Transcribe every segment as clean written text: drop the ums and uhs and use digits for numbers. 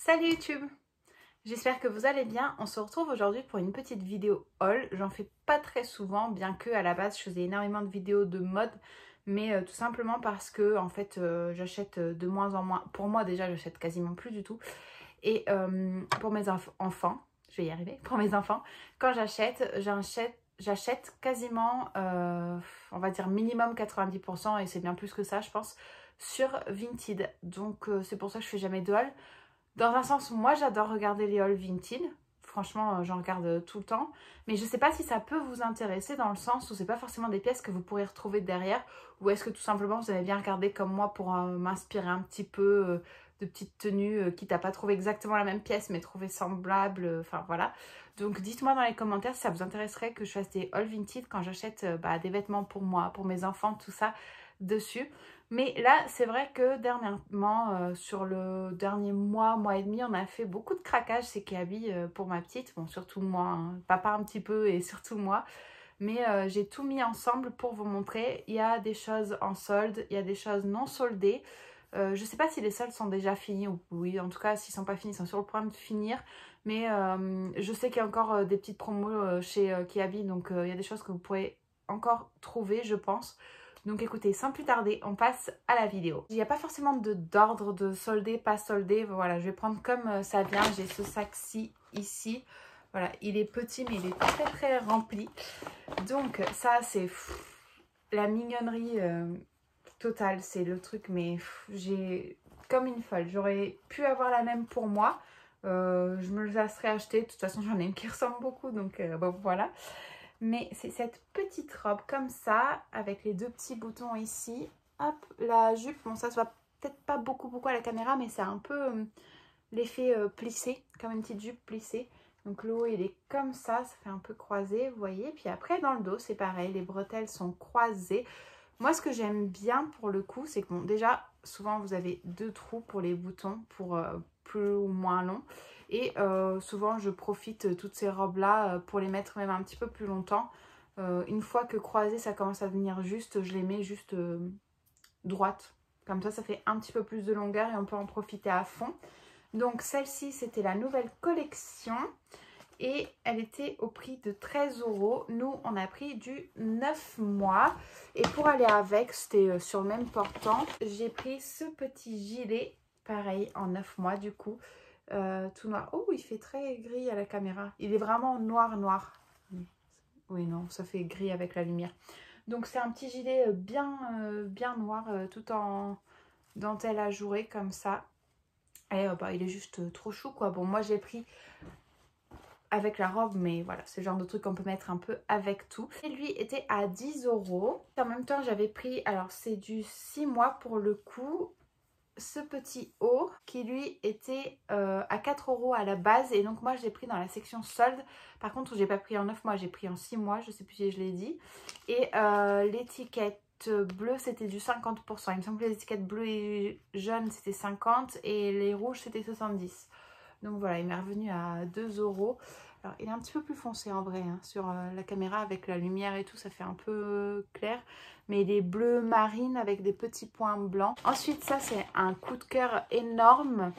Salut YouTube! J'espère que vous allez bien. On se retrouve aujourd'hui pour une petite vidéo haul. J'en fais pas très souvent, bien que à la base je faisais énormément de vidéos de mode, mais tout simplement parce que en fait j'achète de moins en moins. Pour moi déjà j'achète quasiment plus du tout. Et pour mes enfants, je vais y arriver, pour mes enfants, quand j'achète quasiment, on va dire minimum 90%, et c'est bien plus que ça je pense, sur Vinted. Donc c'est pour ça que je fais jamais de haul. Dans un sens, moi j'adore regarder les hauls Vinted. Franchement, j'en regarde tout le temps. Mais je ne sais pas si ça peut vous intéresser dans le sens où c'est pas forcément des pièces que vous pourrez retrouver derrière. Ou est-ce que tout simplement vous avez bien regardé comme moi pour m'inspirer un petit peu de petites tenues, quitte à pas trouver exactement la même pièce mais trouver semblable. Enfin voilà. Donc dites-moi dans les commentaires si ça vous intéresserait que je fasse des hauls Vinted quand j'achète des vêtements pour moi, pour mes enfants, tout ça dessus. Mais là, c'est vrai que dernièrement, sur le dernier mois et demi, on a fait beaucoup de craquages chez Kiabi pour ma petite. Bon, surtout moi, hein. Papa un petit peu et surtout moi. Mais j'ai tout mis ensemble pour vous montrer. Il y a des choses en solde, il y a des choses non soldées. Je ne sais pas si les soldes sont déjà finis ou oui, en tout cas, s'ils ne sont pas finis, ils sont sur le point de finir. Mais je sais qu'il y a encore des petites promos chez Kiabi, donc il y a des choses que vous pourrez encore trouver, je pense. Donc écoutez, sans plus tarder, on passe à la vidéo. Il n'y a pas forcément d'ordre de soldé, pas soldé. Voilà, je vais prendre comme ça vient. J'ai ce sac-ci ici. Voilà, il est petit mais il est très très rempli. Donc ça c'est la mignonnerie totale. C'est le truc, mais j'ai comme une folle. J'aurais pu avoir la même pour moi. Je me la serais achetée. De toute façon, j'en ai une qui ressemble beaucoup. Donc bon, voilà. Mais c'est cette petite robe comme ça, avec les deux petits boutons ici. Hop, la jupe, bon ça se voit peut-être pas beaucoup à la caméra, mais c'est un peu l'effet plissé, comme une petite jupe plissée. Donc le haut il est comme ça fait un peu croisé, vous voyez. Puis après dans le dos c'est pareil, les bretelles sont croisées. Moi ce que j'aime bien pour le coup, c'est que bon déjà, souvent vous avez deux trous pour les boutons, pour plus ou moins long. Et souvent je profite toutes ces robes là pour les mettre même un petit peu plus longtemps. Une fois que croisées ça commence à venir juste, je les mets juste droites. Comme ça fait un petit peu plus de longueur et on peut en profiter à fond. Donc celle-ci c'était la nouvelle collection. Et elle était au prix de 13 €. Nous, on a pris du 9 mois. Et pour aller avec, c'était sur le même portant. J'ai pris ce petit gilet, pareil, en 9 mois du coup. Tout noir. Oh, il fait très gris à la caméra. Il est vraiment noir. Oui, non, ça fait gris avec la lumière. Donc, c'est un petit gilet bien noir, tout en dentelle ajourée comme ça. Et il est juste trop chou, quoi. Bon, moi, j'ai pris avec la robe, mais voilà, c'est le genre de truc qu'on peut mettre un peu avec tout. Et lui était à 10 €. En même temps, j'avais pris, alors c'est du 6 mois pour le coup, ce petit haut qui lui était à 4 € à la base. Et donc moi, je l'ai pris dans la section solde. Par contre, j'ai pas pris en 9 mois, j'ai pris en 6 mois, je sais plus si je l'ai dit. Et l'étiquette bleue, c'était du 50%. Il me semble que les étiquettes bleues et jaunes, c'était 50 et les rouges, c'était 70. Donc voilà, il m'est revenu à 2 €. Alors, il est un petit peu plus foncé en vrai, hein, sur la caméra avec la lumière et tout, ça fait un peu clair. Mais il est bleu marine avec des petits points blancs. Ensuite, ça c'est un coup de cœur énorme.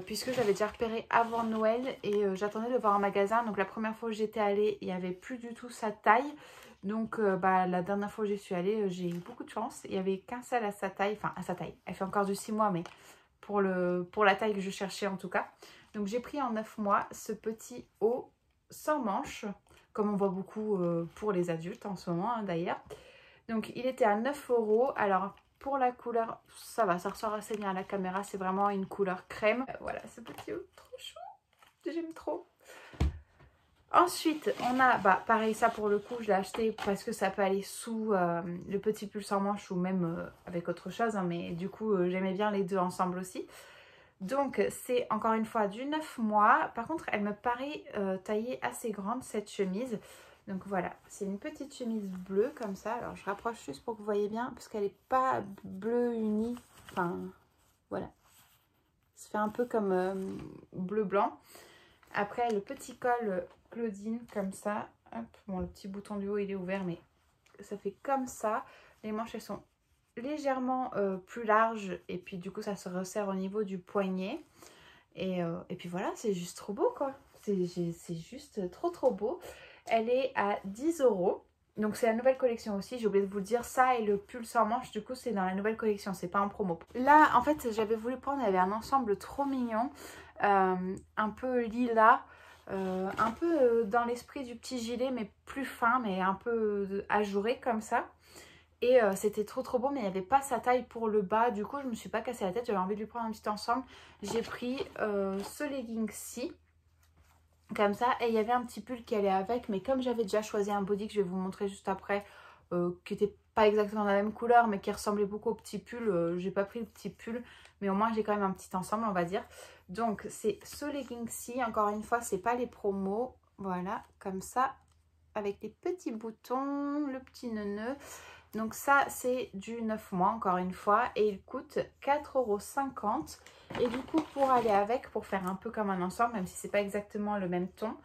Puisque j'avais déjà repéré avant Noël et j'attendais de le voir en magasin. Donc la première fois où j'étais allée, il n'y avait plus du tout sa taille. Donc la dernière fois où j'y suis allée, j'ai eu beaucoup de chance. Il n'y avait qu'un seul à sa taille, enfin à sa taille. Elle fait encore du 6 mois, mais pour la taille que je cherchais en tout cas. Donc j'ai pris en 9 mois ce petit haut sans manches, comme on voit beaucoup pour les adultes en ce moment, hein, d'ailleurs. Donc il était à 9 €. Alors pour la couleur, ça va, ça ressort assez bien à la caméra. C'est vraiment une couleur crème. Voilà, ce petit haut, trop chou. J'aime trop. Ensuite, on a, pareil, ça pour le coup, je l'ai acheté parce que ça peut aller sous le petit pull sans manche ou même avec autre chose. Hein, mais du coup, j'aimais bien les deux ensemble aussi. Donc, c'est encore une fois du 9 mois. Par contre, elle me paraît taillée assez grande, cette chemise. Donc voilà, c'est une petite chemise bleue comme ça. Alors, je rapproche juste pour que vous voyez bien, parce qu'elle n'est pas bleu uni. Enfin, voilà. Ça fait un peu comme bleu-blanc. Après, le petit col Claudine, comme ça. Hop, bon, le petit bouton du haut, il est ouvert, mais ça fait comme ça. Les manches, elles sont légèrement plus larges. Et puis, du coup, ça se resserre au niveau du poignet. Et puis voilà, c'est juste trop beau quoi. C'est juste trop beau. Elle est à 10 €. Donc c'est la nouvelle collection aussi, j'ai oublié de vous le dire, ça et le pull sans manche, du coup c'est dans la nouvelle collection, c'est pas en promo. Là en fait j'avais voulu prendre, il y avait un ensemble trop mignon, un peu lilas, un peu dans l'esprit du petit gilet mais plus fin, mais un peu ajouré comme ça. Et c'était trop beau, mais il n'y avait pas sa taille pour le bas, du coup je me suis pas cassé la tête, j'avais envie de lui prendre un petit ensemble. J'ai pris ce legging-ci. Comme ça, et il y avait un petit pull qui allait avec, mais comme j'avais déjà choisi un body que je vais vous montrer juste après, qui n'était pas exactement la même couleur, mais qui ressemblait beaucoup au petit pull, j'ai pas pris le petit pull, mais au moins j'ai quand même un petit ensemble, on va dire. Donc c'est ce legging-ci, encore une fois, c'est pas les promos, voilà, comme ça, avec les petits boutons, le petit neuneu. Donc ça, c'est du 9 mois, encore une fois, et il coûte 4,50 €. Et du coup, pour aller avec, pour faire un peu comme un ensemble, même si c'est pas exactement le même ton,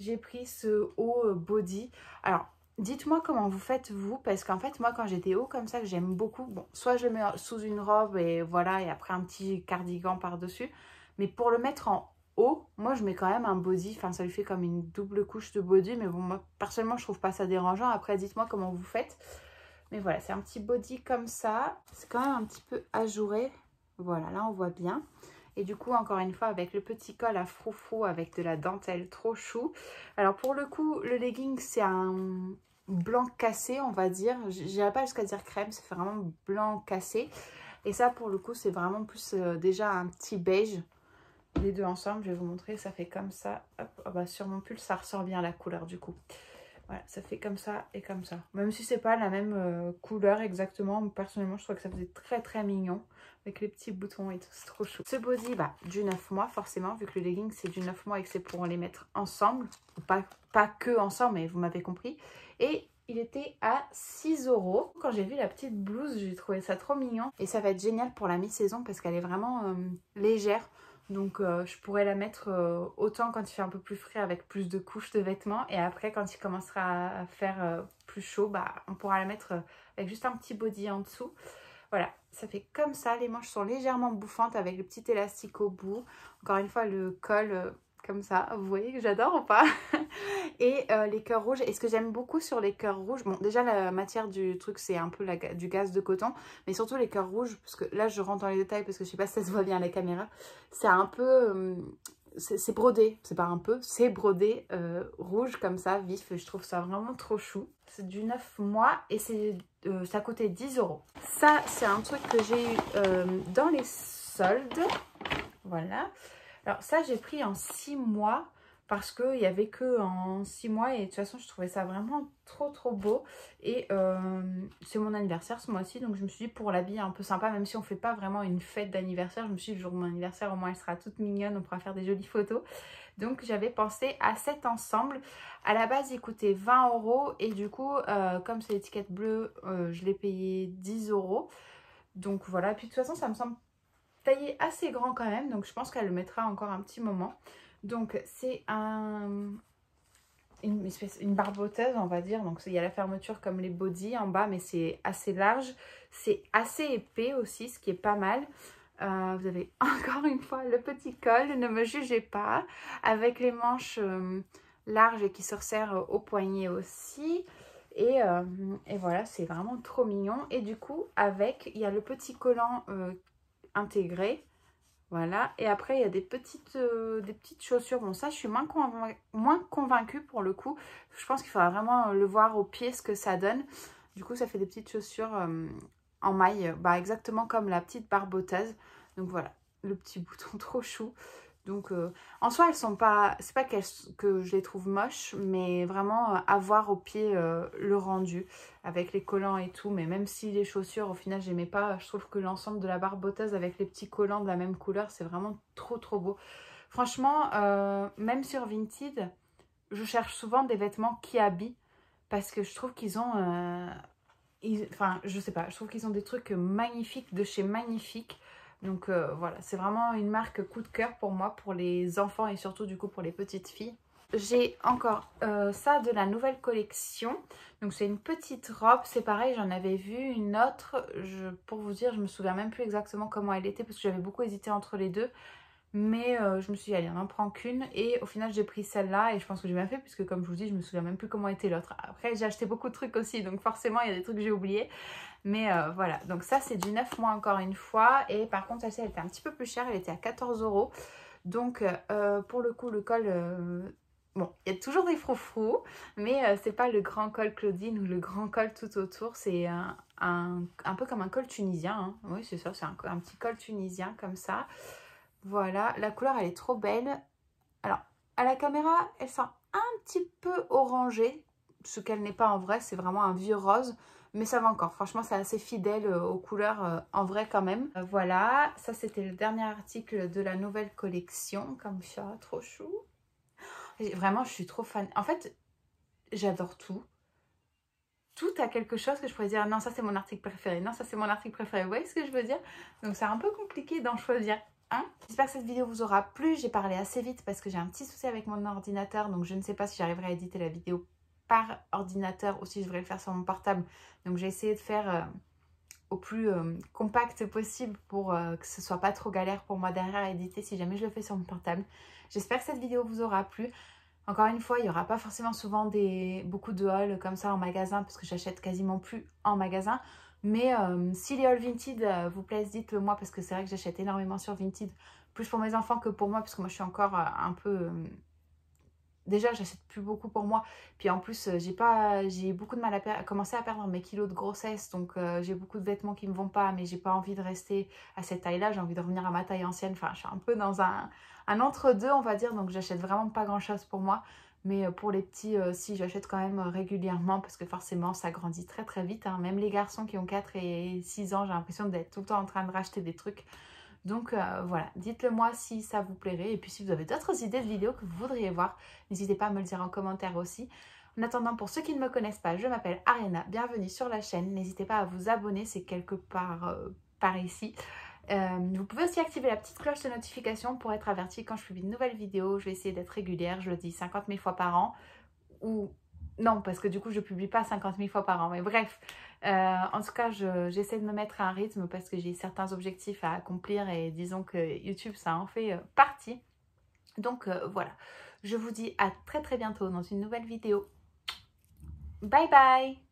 j'ai pris ce haut body. Alors, dites-moi comment vous faites vous, parce qu'en fait, moi, quand j'ai des hauts comme ça, que j'aime beaucoup, bon, soit je le mets sous une robe, et voilà, et après un petit cardigan par-dessus, mais pour le mettre en haut, moi, je mets quand même un body, enfin, ça lui fait comme une double couche de body, mais bon, moi, personnellement, je trouve pas ça dérangeant. Après, dites-moi comment vous faites. Mais voilà, c'est un petit body comme ça. C'est quand même un petit peu ajouré. Voilà, là on voit bien. Et du coup, encore une fois, avec le petit col à froufrou avec de la dentelle trop chou. Alors pour le coup, le legging, c'est un blanc cassé, on va dire. J'irai pas jusqu'à dire crème, c'est vraiment blanc cassé. Et ça, pour le coup, c'est vraiment plus déjà un petit beige. Les deux ensemble, je vais vous montrer, ça fait comme ça. Hop, oh bah, sur mon pull, ça ressort bien la couleur du coup. Voilà, ça fait comme ça et comme ça. Même si c'est pas la même couleur exactement, personnellement je trouve que ça faisait très mignon. Avec les petits boutons et tout, c'est trop chou. Ce body, bah, du 9 mois forcément, vu que le legging c'est du 9 mois et que c'est pour les mettre ensemble. Pas que ensemble, mais vous m'avez compris. Et il était à 6 €. Quand j'ai vu la petite blouse, j'ai trouvé ça trop mignon. Et ça va être génial pour la mi-saison parce qu'elle est vraiment légère. Donc je pourrais la mettre autant quand il fait un peu plus frais avec plus de couches de vêtements. Et après quand il commencera à faire plus chaud, bah, on pourra la mettre avec juste un petit body en dessous. Voilà, ça fait comme ça. Les manches sont légèrement bouffantes avec le petit élastique au bout. Encore une fois, le col comme ça. Vous voyez que j'adore ou pas? Et les cœurs rouges. Et ce que j'aime beaucoup sur les cœurs rouges, bon déjà la matière du truc c'est un peu du gaz de coton, mais surtout les cœurs rouges, parce que là je rentre dans les détails parce que je sais pas si ça se voit bien à la caméra, c'est un peu, c'est brodé, c'est pas un peu, c'est brodé rouge comme ça, vif, et je trouve ça vraiment trop chou. C'est du 9 mois et ça coûtait 10 €. Ça c'est un truc que j'ai eu dans les soldes, voilà. Alors ça j'ai pris en 6 mois parce qu'il n'y avait que en 6 mois et de toute façon je trouvais ça vraiment trop beau. Et c'est mon anniversaire ce mois-ci, donc je me suis dit pour l'habiller un peu sympa, même si on ne fait pas vraiment une fête d'anniversaire, je me suis dit le jour de mon anniversaire au moins elle sera toute mignonne, on pourra faire des jolies photos. Donc j'avais pensé à cet ensemble. À la base il coûtait 20 € et du coup comme c'est l'étiquette bleue, je l'ai payé 10 €. Donc voilà, puis de toute façon ça me semble taillé assez grand quand même, donc je pense qu'elle le mettra encore un petit moment. Donc c'est une barboteuse on va dire, donc il y a la fermeture comme les bodys en bas mais c'est assez large, c'est assez épais aussi, ce qui est pas mal. Vous avez encore une fois le petit col, ne me jugez pas, avec les manches larges et qui se resserrent au poignet aussi. Et voilà, c'est vraiment trop mignon. Et du coup avec, il y a le petit collant intégré. Voilà, et après il y a des petites chaussures. Bon ça je suis moins convaincue pour le coup. Je pense qu'il faudra vraiment le voir au pied ce que ça donne. Du coup ça fait des petites chaussures en maille, bah, exactement comme la petite barboteuse. Donc voilà, le petit bouton trop chou. Donc en soi elles sont pas, c'est pas que je les trouve moches, mais vraiment à voir au pied le rendu avec les collants et tout. Mais même si les chaussures au final j'aimais pas, je trouve que l'ensemble de la barboteuse avec les petits collants de la même couleur c'est vraiment trop beau. Franchement même sur Vinted je cherche souvent des vêtements qui habillent parce que je trouve qu'ils ont enfin je sais pas, je trouve qu'ils ont des trucs magnifiques de chez Magnifique. Donc voilà, c'est vraiment une marque coup de cœur pour moi, pour les enfants et surtout du coup pour les petites filles. J'ai encore ça de la nouvelle collection. Donc c'est une petite robe, c'est pareil, j'en avais vu une autre. Pour vous dire, je me souviens même plus exactement comment elle était parce que j'avais beaucoup hésité entre les deux. Mais je me suis dit, allez, on n'en prend qu'une. Et au final, j'ai pris celle-là. Et je pense que j'ai bien fait, puisque comme je vous dis, je me souviens même plus comment était l'autre. Après, j'ai acheté beaucoup de trucs aussi. Donc forcément, il y a des trucs que j'ai oubliés. Mais voilà. Donc ça, c'est du 9 mois encore une fois. Et par contre, celle-ci, elle était un petit peu plus chère. Elle était à 14 €. Donc pour le coup, le col... bon, il y a toujours des froufrous. Mais c'est pas le grand col Claudine ou le grand col tout autour. C'est un peu comme un col tunisien. Hein. Oui, c'est ça. C'est un petit col tunisien comme ça. Voilà, la couleur elle est trop belle. Alors, à la caméra, elle sent un petit peu orangée, ce qu'elle n'est pas en vrai, c'est vraiment un vieux rose. Mais ça va encore, franchement c'est assez fidèle aux couleurs en vrai quand même. Voilà, ça c'était le dernier article de la nouvelle collection, comme ça, trop chou. Et vraiment, je suis trop fan. En fait, j'adore tout. Tout a quelque chose que je pourrais dire, non ça c'est mon article préféré, non ça c'est mon article préféré, vous voyez ce que je veux dire? Donc c'est un peu compliqué d'en choisir un. J'espère que cette vidéo vous aura plu, j'ai parlé assez vite parce que j'ai un petit souci avec mon ordinateur, donc je ne sais pas si j'arriverai à éditer la vidéo par ordinateur ou si je devrais le faire sur mon portable. Donc j'ai essayé de faire au plus compact possible pour que ce soit pas trop galère pour moi derrière à éditer si jamais je le fais sur mon portable. J'espère que cette vidéo vous aura plu. Encore une fois, il n'y aura pas forcément souvent beaucoup de hauls comme ça en magasin parce que j'achète quasiment plus en magasin. Mais si les hauls Vinted vous plaisent, dites-le moi parce que c'est vrai que j'achète énormément sur Vinted. Plus pour mes enfants que pour moi parce que moi je suis encore un peu... Déjà, j'achète plus beaucoup pour moi. Puis en plus, j'ai beaucoup de mal à commencer à perdre mes kilos de grossesse. Donc j'ai beaucoup de vêtements qui ne me vont pas. Mais j'ai pas envie de rester à cette taille-là. J'ai envie de revenir à ma taille ancienne. Enfin, je suis un peu dans un entre-deux, on va dire. Donc j'achète vraiment pas grand-chose pour moi. Mais pour les petits, si, j'achète quand même régulièrement. Parce que forcément, ça grandit très très vite. Hein. Même les garçons qui ont 4 et 6 ans, j'ai l'impression d'être tout le temps en train de racheter des trucs. Donc voilà, dites-le moi si ça vous plairait. Et puis si vous avez d'autres idées de vidéos que vous voudriez voir, n'hésitez pas à me le dire en commentaire aussi. En attendant, pour ceux qui ne me connaissent pas, je m'appelle Ariana, bienvenue sur la chaîne. N'hésitez pas à vous abonner, c'est quelque part par ici. Vous pouvez aussi activer la petite cloche de notification pour être averti quand je publie de nouvelles vidéos. Je vais essayer d'être régulière, je le dis 50 000 fois par an. Ou non, parce que du coup je publie pas 50 000 fois par an, mais bref, en tout cas j'essaie de me mettre à un rythme parce que j'ai certains objectifs à accomplir et disons que YouTube ça en fait partie. Donc voilà, je vous dis à très très bientôt dans une nouvelle vidéo. Bye bye.